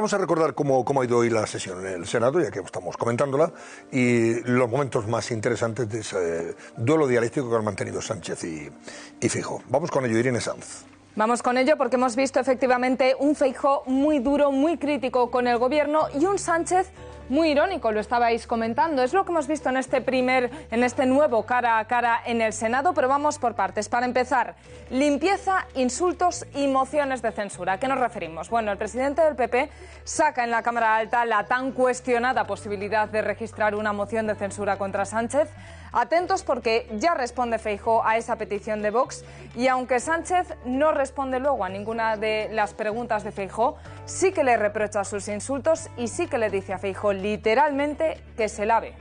Vamos a recordar cómo ha ido hoy la sesión en el Senado, ya que estamos comentándola, y los momentos más interesantes de ese duelo dialéctico que han mantenido Sánchez y Feijóo. Vamos con ello, Irene Sanz. Vamos con ello porque hemos visto efectivamente un Feijóo muy duro, muy crítico con el gobierno y un Sánchez muy irónico, lo estabais comentando. Es lo que hemos visto en este nuevo cara a cara en el Senado, pero vamos por partes. Para empezar, limpieza, insultos y mociones de censura. ¿A qué nos referimos? Bueno, el presidente del PP saca en la Cámara Alta la tan cuestionada posibilidad de registrar una moción de censura contra Sánchez. Atentos porque ya responde Feijóo a esa petición de Vox y aunque Sánchez no responde luego a ninguna de las preguntas de Feijóo, sí que le reprocha sus insultos y sí que le dice a Feijóo literalmente que se lave.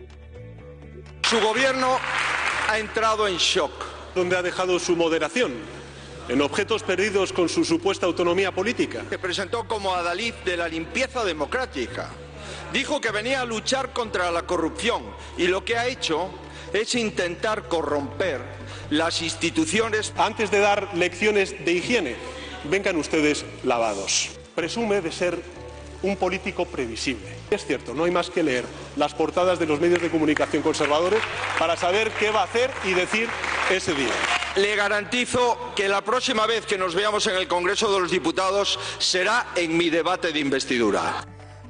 Su gobierno ha entrado en shock. Donde ha dejado su moderación, en objetos perdidos con su supuesta autonomía política. Se presentó como adalid de la limpieza democrática. Dijo que venía a luchar contra la corrupción y lo que ha hecho es intentar corromper las instituciones. Antes de dar lecciones de higiene, vengan ustedes lavados. Presume de ser un político previsible. Es cierto, no hay más que leer las portadas de los medios de comunicación conservadores para saber qué va a hacer y decir ese día. Le garantizo que la próxima vez que nos veamos en el Congreso de los Diputados será en mi debate de investidura.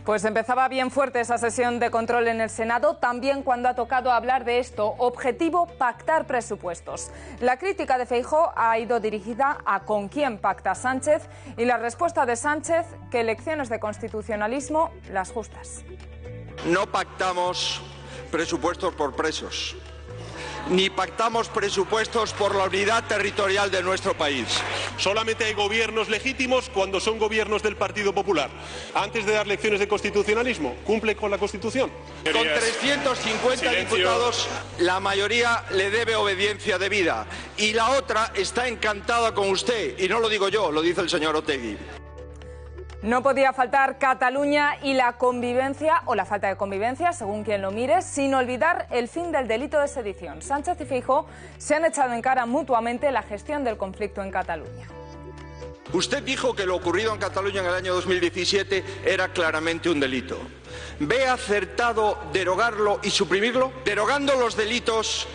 Pues empezaba bien fuerte esa sesión de control en el Senado, también cuando ha tocado hablar de esto. Objetivo, pactar presupuestos. La crítica de Feijóo ha ido dirigida a con quién pacta Sánchez y la respuesta de Sánchez, que lecciones de constitucionalismo, las justas. No pactamos presupuestos por presos, ni pactamos presupuestos por la unidad territorial de nuestro país. Solamente hay gobiernos legítimos cuando son gobiernos del Partido Popular. Antes de dar lecciones de constitucionalismo, cumple con la Constitución. Con 350 diputados, la mayoría le debe obediencia debida. Y la otra está encantada con usted. Y no lo digo yo, lo dice el señor Otegi. No podía faltar Cataluña y la convivencia, o la falta de convivencia, según quien lo mire, sin olvidar el fin del delito de sedición. Sánchez y Feijóo se han echado en cara mutuamente la gestión del conflicto en Cataluña. Usted dijo que lo ocurrido en Cataluña en el año 2017 era claramente un delito. ¿Ve acertado derogarlo y suprimirlo? Derogando los delitos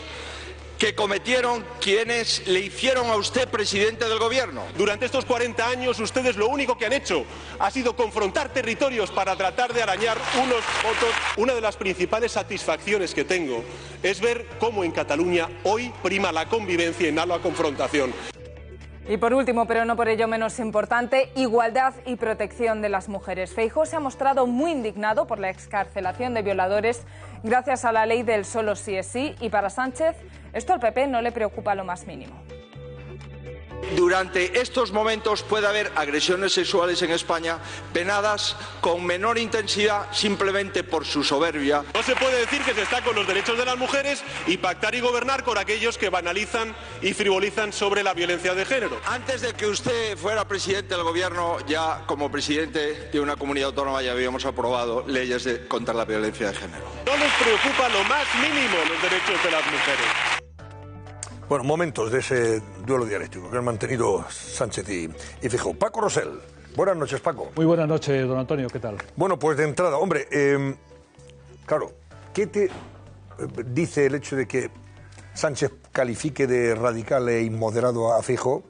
que cometieron quienes le hicieron a usted presidente del gobierno. Durante estos 40 años ustedes lo único que han hecho ha sido confrontar territorios para tratar de arañar unos votos. Una de las principales satisfacciones que tengo es ver cómo en Cataluña hoy prima la convivencia y no la confrontación. Y por último, pero no por ello menos importante, igualdad y protección de las mujeres. Feijóo se ha mostrado muy indignado por la excarcelación de violadores gracias a la ley del solo sí es sí, y para Sánchez esto al PP no le preocupa lo más mínimo. Durante estos momentos puede haber agresiones sexuales en España penadas con menor intensidad simplemente por su soberbia. No se puede decir que se está con los derechos de las mujeres y pactar y gobernar con aquellos que banalizan y frivolizan sobre la violencia de género. Antes de que usted fuera presidente del gobierno, ya como presidente de una comunidad autónoma ya habíamos aprobado leyes contra la violencia de género. No nos preocupa lo más mínimo los derechos de las mujeres. Bueno, momentos de ese duelo dialéctico que han mantenido Sánchez y Feijóo. Paco Rosell. Buenas noches, Paco. Muy buenas noches, don Antonio, ¿qué tal? Bueno, pues de entrada, hombre, claro, ¿qué te dice el hecho de que Sánchez califique de radical e inmoderado a Feijóo,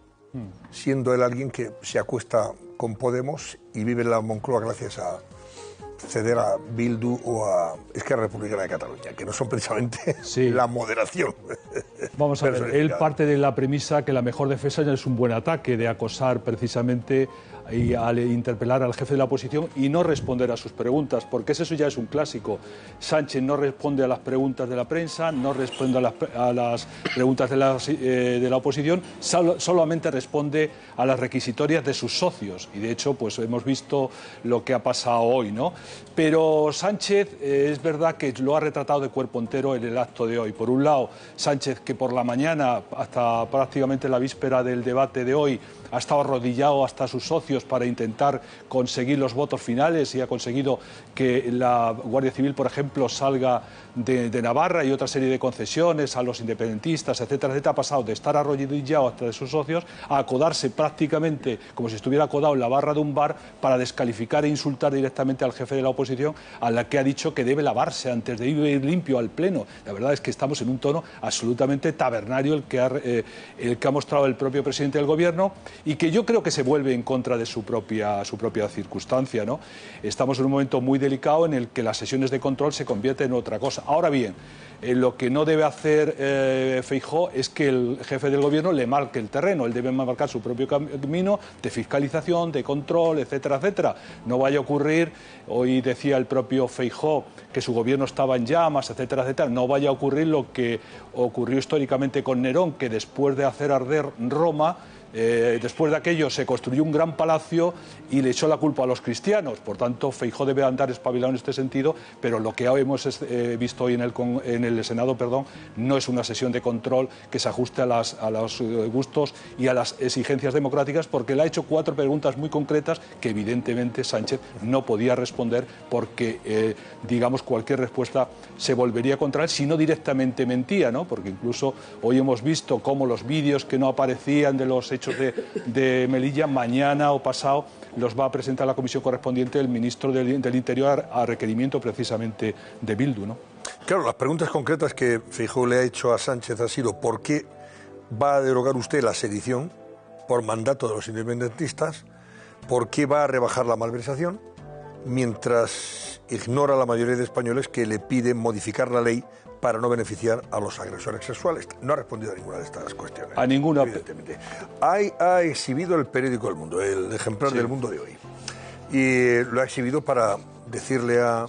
siendo él alguien que se acuesta con Podemos y vive en la Moncloa gracias a ceder a Bildu o a Esquerra Republicana de Cataluña, que no son precisamente la moderación? Vamos a ver, él parte de la premisa que la mejor defensa ya es un buen ataque, de acosar precisamente y al interpelar al jefe de la oposición y no responder a sus preguntas, porque eso ya es un clásico. Sánchez no responde a las preguntas de la prensa, no responde a las preguntas de la oposición, solamente responde a las requisitorias de sus socios, y de hecho pues hemos visto lo que ha pasado hoy, ¿no? Pero Sánchez es verdad que lo ha retratado de cuerpo entero en el acto de hoy. Por un lado, Sánchez, que por la mañana, hasta prácticamente la víspera del debate de hoy, ha estado arrodillado hasta sus socios para intentar conseguir los votos finales y ha conseguido que la Guardia Civil, por ejemplo, salga de Navarra y otra serie de concesiones a los independentistas, etcétera, etcétera. Ha pasado de estar arrodillado hasta de sus socios a acodarse prácticamente como si estuviera acodado en la barra de un bar para descalificar e insultar directamente al jefe de la oposición, a la que ha dicho que debe lavarse antes de ir limpio al Pleno. La verdad es que estamos en un tono absolutamente tabernario el que ha mostrado el propio presidente del Gobierno, y que yo creo que se vuelve en contra de su propia circunstancia, ¿no? Estamos en un momento muy delicado en el que las sesiones de control se convierten en otra cosa. Ahora bien, lo que no debe hacer Feijóo es que el jefe del Gobierno le marque el terreno. Él debe marcar su propio camino de fiscalización, de control, etcétera, etcétera. No vaya a ocurrir, hoy decía el propio Feijóo que su gobierno estaba en llamas, etcétera, etcétera. No vaya a ocurrir lo que ocurrió históricamente con Nerón, que después de hacer arder Roma, después de aquello se construyó un gran palacio y le echó la culpa a los cristianos. Por tanto, Feijóo debe andar espabilado en este sentido, pero lo que hemos visto hoy en el Senado, no es una sesión de control que se ajuste a los gustos y a las exigencias democráticas, porque le ha hecho 4 preguntas muy concretas que evidentemente Sánchez no podía responder, porque digamos cualquier respuesta se volvería contra él, si no directamente mentía, ¿no? Porque incluso hoy hemos visto cómo los vídeos que no aparecían de los hechos de Melilla, mañana o pasado los va a presentar la comisión correspondiente el ministro del Interior a requerimiento precisamente de Bildu, ¿no? Claro, las preguntas concretas que Feijóo le ha hecho a Sánchez ha sido: ¿por qué va a derogar usted la sedición por mandato de los independentistas? ¿Por qué va a rebajar la malversación? Mientras ignora a la mayoría de españoles que le piden modificar la ley para no beneficiar a los agresores sexuales. No ha respondido a ninguna de estas cuestiones. A ninguna. Evidentemente. Ha exhibido el periódico El Mundo, el ejemplar del Mundo de hoy. Y lo ha exhibido para decirle a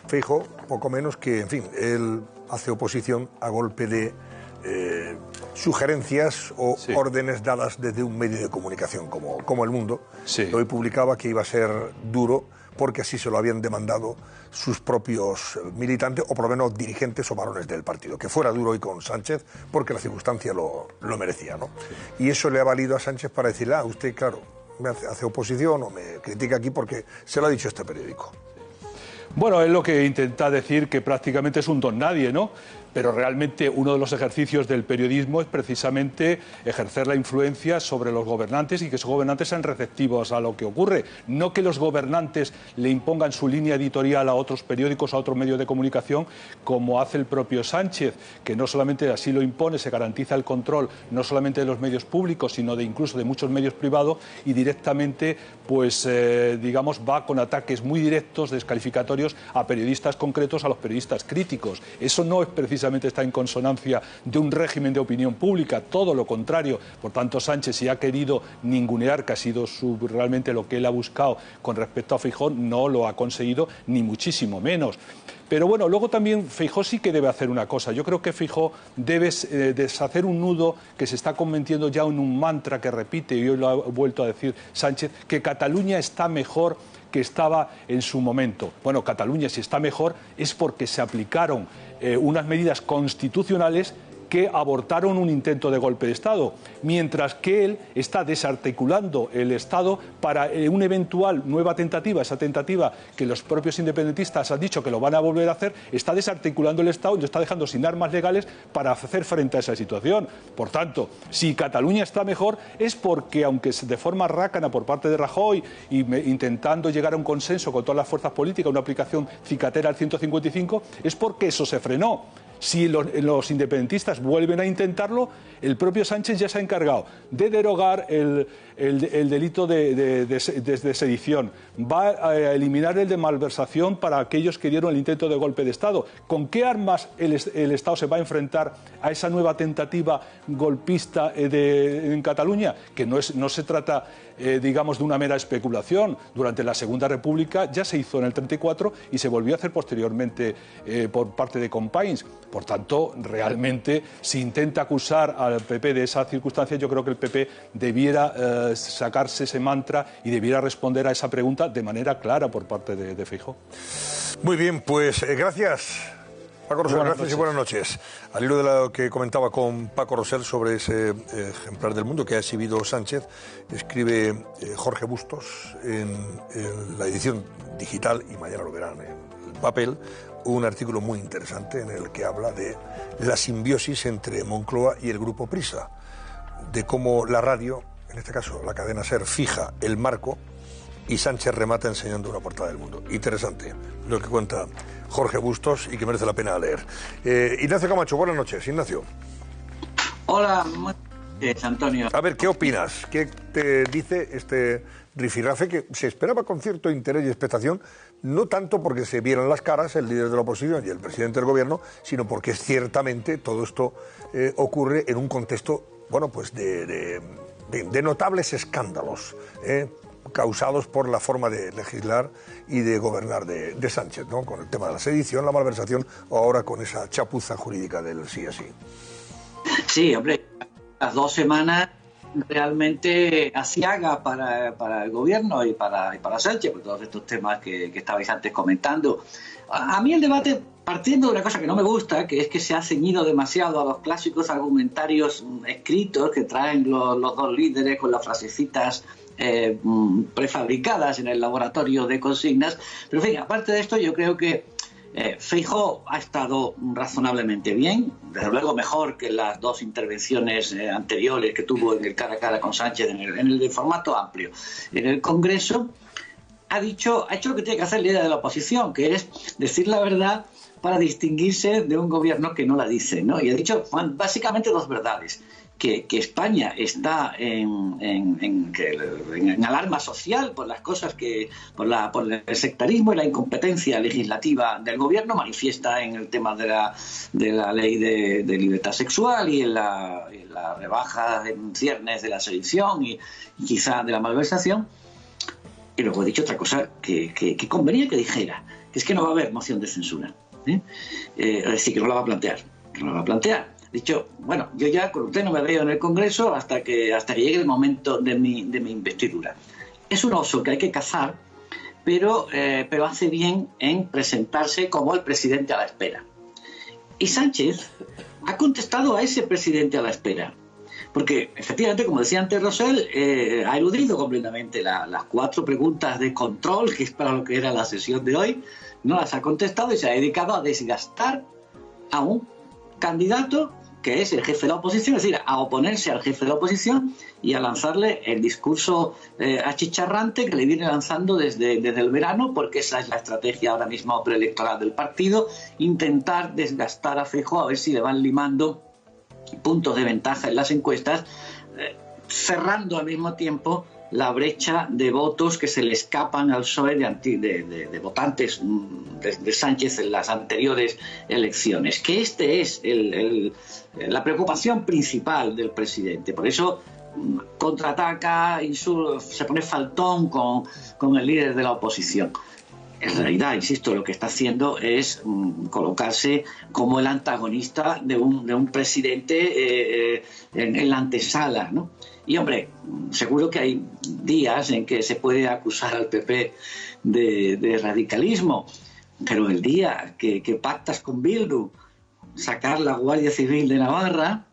Feijóo, poco menos, que, en fin, él hace oposición a golpe de sugerencias o órdenes dadas desde un medio de comunicación como El Mundo. Hoy publicaba que iba a ser duro porque así se lo habían demandado sus propios militantes, o por lo menos dirigentes o varones del partido, que fuera duro hoy con Sánchez porque la circunstancia lo merecía, ¿no? Y eso le ha valido a Sánchez para decirle: usted, claro, me hace oposición o me critica aquí porque se lo ha dicho este periódico. Bueno, es lo que intenta decir, que prácticamente es un don nadie, ¿no? Pero realmente uno de los ejercicios del periodismo es precisamente ejercer la influencia sobre los gobernantes y que esos gobernantes sean receptivos a lo que ocurre. No que los gobernantes le impongan su línea editorial a otros periódicos, a otros medios de comunicación, como hace el propio Sánchez, que no solamente así lo impone, se garantiza el control no solamente de los medios públicos, sino incluso de muchos medios privados, y directamente, pues, digamos, va con ataques muy directos, descalificatorios a periodistas concretos, a los periodistas críticos. Eso no es precisamente está en consonancia de un régimen de opinión pública, todo lo contrario. Por tanto, Sánchez, si ha querido ningunear, que ha sido realmente lo que él ha buscado con respecto a Feijóo, no lo ha conseguido, ni muchísimo menos. Pero bueno, luego también Feijóo sí que debe hacer una cosa. Yo creo que Feijóo debe deshacer un nudo que se está convirtiendo ya en un mantra que repite, y hoy lo ha vuelto a decir Sánchez, que Cataluña está mejor que estaba en su momento. Bueno, Cataluña, si está mejor, es porque se aplicaron unas medidas constitucionales que abortaron un intento de golpe de Estado, mientras que él está desarticulando el Estado para una eventual nueva tentativa, esa tentativa que los propios independentistas han dicho que lo van a volver a hacer, está desarticulando el Estado y lo está dejando sin armas legales para hacer frente a esa situación. Por tanto, si Cataluña está mejor es porque, aunque de forma rácana por parte de Rajoy y intentando llegar a un consenso con todas las fuerzas políticas, una aplicación cicatera al 155, es porque eso se frenó. Si los independentistas vuelven a intentarlo, el propio Sánchez ya se ha encargado de derogar el delito de sedición, va a eliminar el de malversación para aquellos que dieron el intento de golpe de Estado. ¿Con qué armas el Estado se va a enfrentar a esa nueva tentativa golpista en Cataluña? Que no se trata, digamos, de una mera especulación. Durante la Segunda República ya se hizo en el 34 y se volvió a hacer posteriormente por parte de Companys. Por tanto, realmente, si intenta acusar al PP de esa circunstancia, yo creo que el PP debiera sacarse ese mantra y debiera responder a esa pregunta de manera clara por parte de Feijóo. Muy bien, pues gracias. Paco Rosell, gracias y buenas noches. Al hilo de lo que comentaba con Paco Rosell sobre ese ejemplar del Mundo que ha exhibido Sánchez, escribe Jorge Bustos en la edición digital, y mañana lo verán en papel, un artículo muy interesante en el que habla de la simbiosis entre Moncloa y el Grupo Prisa, de cómo la radio, en este caso la cadena SER, fija el marco y Sánchez remata enseñando una portada del Mundo. Interesante lo que cuenta Jorge Bustos y que merece la pena leer. Ignacio Camacho, buenas noches. Ignacio. Hola, Antonio. A ver, ¿qué opinas? ¿Qué te dice este rifirrafe que se esperaba con cierto interés y expectación, no tanto porque se vieran las caras el líder de la oposición y el presidente del gobierno, sino porque ciertamente todo esto ocurre en un contexto, bueno, pues de notables escándalos, causados por la forma de legislar y de gobernar de Sánchez, ¿no? Con el tema de la sedición, la malversación, o ahora con esa chapuza jurídica del sí así. Sí, hombre, las 2 semanas realmente aciaga para el gobierno y para Sánchez, por todos estos temas que estabais antes comentando. A mí el debate, partiendo de una cosa que no me gusta, que es que se ha ceñido demasiado a los clásicos argumentarios escritos que traen los dos líderes con las frasecitas prefabricadas en el laboratorio de consignas. Pero en fin, aparte de esto, yo creo que Feijóo ha estado razonablemente bien, desde luego mejor que las 2 intervenciones anteriores que tuvo en el cara a cara con Sánchez en el de formato amplio. En el Congreso ha hecho lo que tiene que hacer el líder de la oposición, que es decir la verdad para distinguirse de un gobierno que no la dice, ¿no? Y ha dicho básicamente 2 verdades. Que España está en alarma social por las cosas por el sectarismo y la incompetencia legislativa del gobierno, manifiesta en el tema de la ley de libertad sexual y en la rebaja en ciernes de la sedición y quizá de la malversación. Y luego he dicho otra cosa que convenía que dijera, que es que no va a haber moción de censura. Es decir, que no la va a plantear. Dicho, bueno, yo ya con usted no me veo en el Congreso hasta que llegue el momento de mi investidura. Es un oso que hay que cazar, pero hace bien en presentarse como el presidente a la espera. Y Sánchez ha contestado a ese presidente a la espera. Porque, efectivamente, como decía antes Rosell, ha eludido completamente las 4 preguntas de control, que es para lo que era la sesión de hoy, no las ha contestado y se ha dedicado a desgastar a un candidato que es el jefe de la oposición, es decir, a oponerse al jefe de la oposición y a lanzarle el discurso achicharrante que le viene lanzando desde el verano, porque esa es la estrategia ahora mismo preelectoral del partido, intentar desgastar a Feijóo a ver si le van limando puntos de ventaja en las encuestas, cerrando al mismo tiempo la brecha de votos que se le escapan al PSOE de votantes de Sánchez en las anteriores elecciones. Que este es la preocupación principal del presidente. Por eso contraataca, se pone faltón con el líder de la oposición. En realidad, insisto, lo que está haciendo es colocarse como el antagonista de un presidente en la antesala, ¿no? Y, hombre, seguro que hay días en que se puede acusar al PP de radicalismo, pero el día que pactas con Bildu sacar la Guardia Civil de Navarra,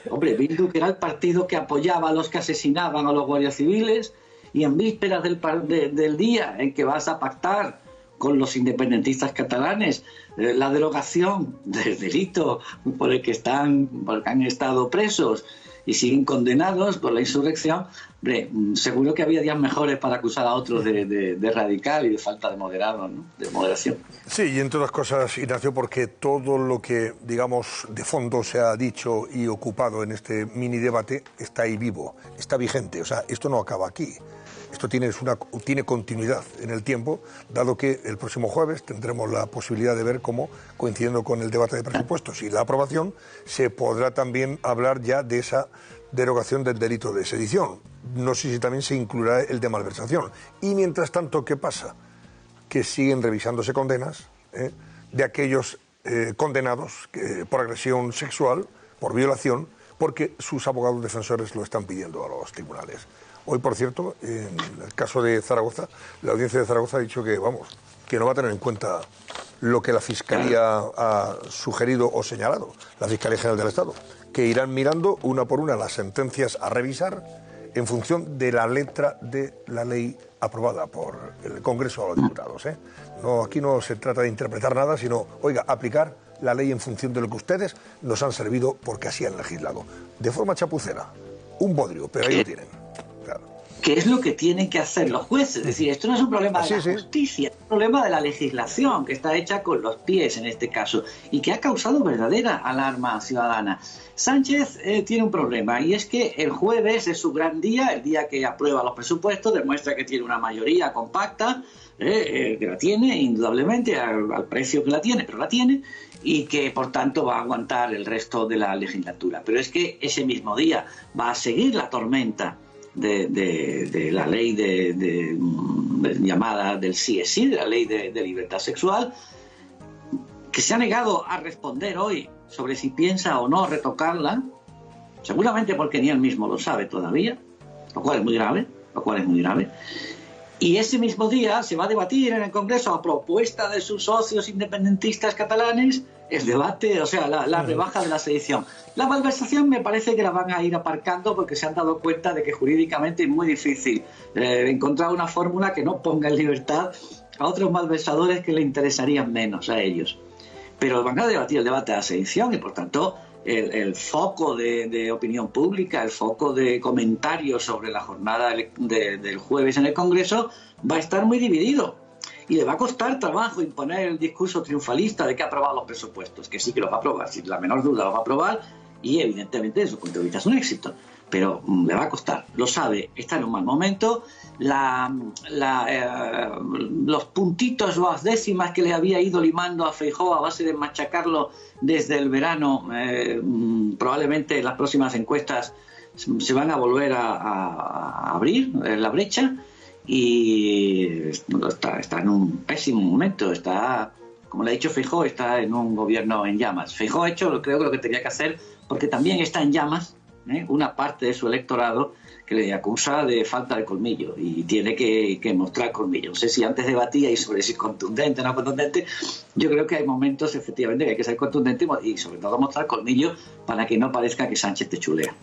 hombre, Bildu, que era el partido que apoyaba a los que asesinaban a los guardias civiles, y en vísperas del día en que vas a pactar con los independentistas catalanes la derogación del delito por el que han estado presos y siguen condenados por la insurrección, hombre, seguro que había días mejores para acusar a otros de radical y de falta de moderado, ¿no? De moderación. Sí, y entre otras cosas, Ignacio, porque todo lo que, digamos, de fondo se ha dicho y ocupado en este mini debate está ahí vivo, está vigente. O sea, esto no acaba aquí. Esto tiene continuidad en el tiempo, dado que el próximo jueves tendremos la posibilidad de ver cómo, coincidiendo con el debate de presupuestos y la aprobación, se podrá también hablar ya de esa derogación del delito de sedición. No sé si también se incluirá el de malversación. Y mientras tanto, ¿qué pasa? Que siguen revisándose condenas de aquellos condenados por agresión sexual, por violación, porque sus abogados defensores lo están pidiendo a los tribunales. Hoy, por cierto, en el caso de Zaragoza, la audiencia de Zaragoza ha dicho que, vamos, que no va a tener en cuenta lo que la Fiscalía ha sugerido o señalado, la Fiscalía General del Estado, que irán mirando una por una las sentencias a revisar en función de la letra de la ley aprobada por el Congreso de los Diputados. No, aquí no se trata de interpretar nada, sino, oiga, aplicar la ley en función de lo que ustedes nos han servido porque así han legislado. De forma chapucera, un bodrio, pero ahí lo tienen. Claro. ¿Qué es lo que tienen que hacer los jueces? Es decir, esto no es un problema de la justicia, es un problema de la legislación, que está hecha con los pies en este caso, y que ha causado verdadera alarma ciudadana. Sánchez tiene un problema, y es que el jueves es su gran día, el día que aprueba los presupuestos, demuestra que tiene una mayoría compacta, que la tiene, indudablemente, al precio que la tiene, pero la tiene, y que por tanto va a aguantar el resto de la legislatura. Pero es que ese mismo día va a seguir la tormenta de la ley llamada del sí es sí, de la ley de libertad sexual, que se ha negado a responder hoy sobre si piensa o no retocarla, seguramente porque ni él mismo lo sabe todavía, lo cual es muy grave, Y ese mismo día se va a debatir en el Congreso, a propuesta de sus socios independentistas catalanes, el debate, o sea, la rebaja de la sedición. La malversación me parece que la van a ir aparcando porque se han dado cuenta de que jurídicamente es muy difícil encontrar una fórmula que no ponga en libertad a otros malversadores que le interesarían menos a ellos. Pero van a debatir el debate de la sedición y, por tanto, el foco de opinión pública, el foco de comentarios sobre la jornada del jueves en el Congreso va a estar muy dividido. Y le va a costar trabajo imponer el discurso triunfalista de que ha aprobado los presupuestos, que sí que los va a aprobar, sin la menor duda los va a aprobar, y evidentemente desde su punto de vista es un éxito. Pero le va a costar, lo sabe, está en un mal momento. Los puntitos o las décimas que le había ido limando a Feijóo a base de machacarlo desde el verano, probablemente en las próximas encuestas se van a volver a abrir la brecha, y está en un pésimo momento. Está, como le ha dicho Feijóo, está en un gobierno en llamas. Feijóo ha hecho, creo que lo que tenía que hacer, porque también está en llamas una parte de su electorado que le acusa de falta de colmillo y tiene que mostrar colmillo. No sé si antes debatía y sobre si contundente o no contundente. Yo creo que hay momentos efectivamente que hay que ser contundente y sobre todo mostrar colmillo para que no parezca que Sánchez te chulea.